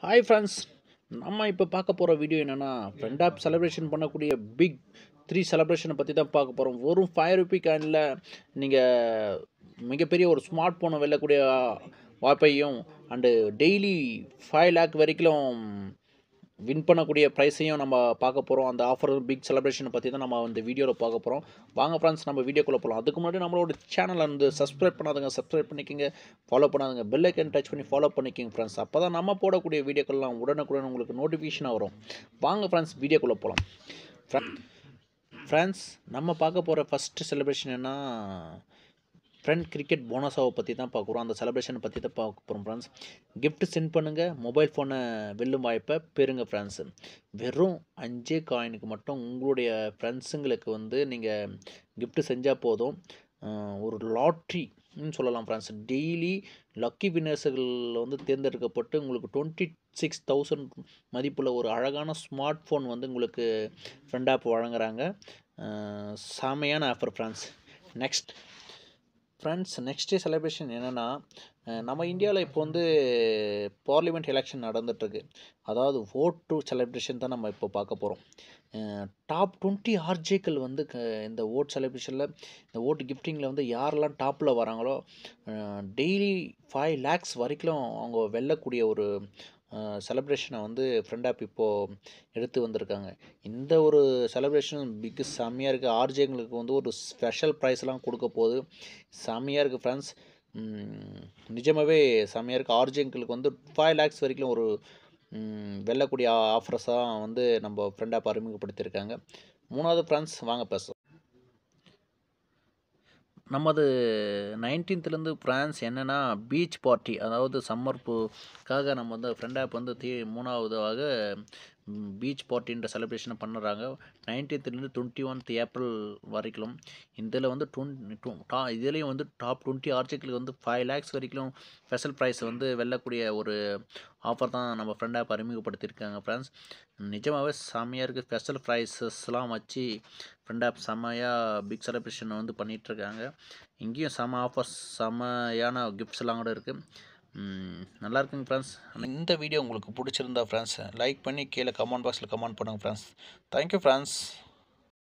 Hi friends, நம்ம இப்போ பார்க்க போகிற வீடியோ என்னென்னா ஃப்ரெண்ட் ஆப் செலிப்ரேஷன் பண்ணக்கூடிய பிக் 3 செலிப்ரேஷனை பற்றி தான் பார்க்க போகிறோம். வெறும் ₹5 காயினில் நீங்கள் மிகப்பெரிய ஒரு ஸ்மார்ட் ஃபோனை வெல்லக்கூடிய வாய்ப்பையும் அண்டு டெய்லி 5 லேக் வரைக்கும் வின் பண்ணக்கூடிய ப்ரைஸையும் நம்ம பார்க்க போகிறோம். அந்த ஆஃபர் பிக் செலிப்ரேஷனை பற்றி தான் நம்ம இந்த வீடியோவில் பார்க்க போகிறோம். வாங்க ஃப்ரெண்ட்ஸ், நம்ம வீடியோக்குள்ளே போகலாம். அதுக்கு முன்னாடி நம்மளோட சேனலை வந்து சப்ஸ்கிரைப் பண்ணாதுங்க, சப்ஸ்கிரைப் பண்ணிக்கோங்க. ஃபாலோ பண்ணாதுங்க, பெல் ஐக்கன் டச் பண்ணி ஃபாலோ பண்ணிக்கோங்க ஃப்ரெண்ட்ஸ். அப்போ தான் நம்ம போடக்கூடிய வீடியோக்கள்லாம் உடனுக்குடன் உங்களுக்கு நோட்டிஃபிகேஷனாக வரும். வாங்க ஃப்ரெண்ட்ஸ், வீடியோக்குள்ளே போகலாம். ஃப்ரெண்ட்ஸ், நம்ம பார்க்க போகிற ஃபஸ்ட்டு செலிப்ரேஷன் என்ன, ஃப்ரெண்ட் கிரிக்கெட் போனஸாவை பற்றி தான் பார்க்குறோம். அந்த செலிப்ரேஷனை பற்றி தான் பார்க்க போகிறோம் ஃப்ரெண்ட்ஸ். கிஃப்ட் சென்ட் பண்ணுங்கள், மொபைல் ஃபோனை வெல்லும் வாய்ப்பை பெறுங்க ஃப்ரெண்ட்ஸ். வெறும் 5 காயினுக்கு மட்டும் உங்களுடைய ஃப்ரெண்ட்ஸுங்களுக்கு வந்து நீங்கள் கிஃப்ட்டு செஞ்சால் போதும். ஒரு லாட்ரின்னு சொல்லலாம் ஃப்ரெண்ட்ஸ். டெய்லி லக்கி வின்னர்ஸுகள் வந்து தேர்ந்தெடுக்கப்பட்டு உங்களுக்கு 26,000 மதிப்புள்ள ஒரு அழகான ஸ்மார்ட் ஃபோன் வந்து உங்களுக்கு ஃப்ரெண்ட் ஆப் வழங்குறாங்க. செமையான ஆஃபர் ஃப்ரெண்ட்ஸ். நெக்ஸ்ட்டு செலிப்ரேஷன் என்னென்னா, நம்ம இந்தியாவில் இப்போ வந்து பார்லிமெண்ட் எலெக்ஷன் நடந்துகிட்ருக்கு. அதாவது ஓட் டு செலிப்ரேஷன் தான் நம்ம இப்போ பார்க்க போகிறோம். டாப் 20 ஆர்ஜேக்கள் வந்து இந்த ஓட் செலிப்ரேஷனில், இந்த ஓட்டு கிஃப்டிங்கில் வந்து யாரெல்லாம் டாப்பில் வராங்களோ டெய்லி 5 லேக்ஸ் வரைக்கும் அவங்க வெல்லக்கூடிய ஒரு செலிப்ரேஷனை வந்து ஃப்ரெண்ட் ஆப் இப்போது எடுத்து வந்திருக்காங்க. இந்த ஒரு செலிப்ரேஷன் செம்மையாக இருக்குது. ஆர்ஜேங்களுக்கு வந்து ஒரு ஸ்பெஷல் ப்ரைஸ்லாம் கொடுக்க போகுது. செம்மையாக இருக்குது ஃப்ரெண்ட்ஸ். நிஜமாகவே செம்மையாக இருக்குது. ஆர்ஜேங்களுக்கு வந்து 5 லேக்ஸ் வரைக்கும் ஒரு வெல்லக்கூடிய ஆஃபர்ஸாக வந்து நம்ம ஃப்ரெண்ட் ஆப் அறிமுகப்படுத்தியிருக்காங்க. 3வது ஃப்ரெண்ட்ஸ், வாங்க பேசலாம். நமது 19th ஃப்ரான்ஸ் என்னென்னா பீச் பார்ட்டி, அதாவது சம்மர்ப்புக்காக நம்ம வந்து ஃப்ரெண்ட் ஆப் வந்து 3வதாக பீச் பார்ட்டின்ற செலிப்ரேஷனை பண்ணுறாங்க. 19th 21th ஏப்ரல் வரைக்கும். இதில் வந்து இதுலேயும் வந்து டாப் 20 ஆர்டிக்கிளுக்கு வந்து 5 லேக்ஸ் வரைக்கும் ஸ்பெஷல் ப்ரைஸ் வந்து வெல்லக்கூடிய ஒரு ஆஃபர் தான் நம்ம ஃப்ரெண்ட் ஆப் அறிமுகப்படுத்தியிருக்காங்க ஃப்ரெண்ட்ஸ். நிஜமாகவே செம்மையாக இருக்குது. ஸ்பெஷல் ப்ரைஸஸ்லாம் வச்சு ஃப்ரெண்ட் ஆப் செம்மையாக பிக் செலிப்ரேஷன் வந்து பண்ணிகிட்ருக்காங்க. இங்கேயும் செம்ம ஆஃபர்ஸ், செம்மையான கிஃப்ட்ஸ்லாம் கூட இருக்குது. நல்லா இருக்குங்க ஃப்ரெண்ட்ஸ். இந்த வீடியோ உங்களுக்கு பிடிச்சிருந்தா ஃப்ரெண்ட்ஸ் லைக் பண்ணி கீழே கமெண்ட் பாக்ஸில் கமெண்ட் பண்ணுங்கள் ஃப்ரெண்ட்ஸ். Thank you friends.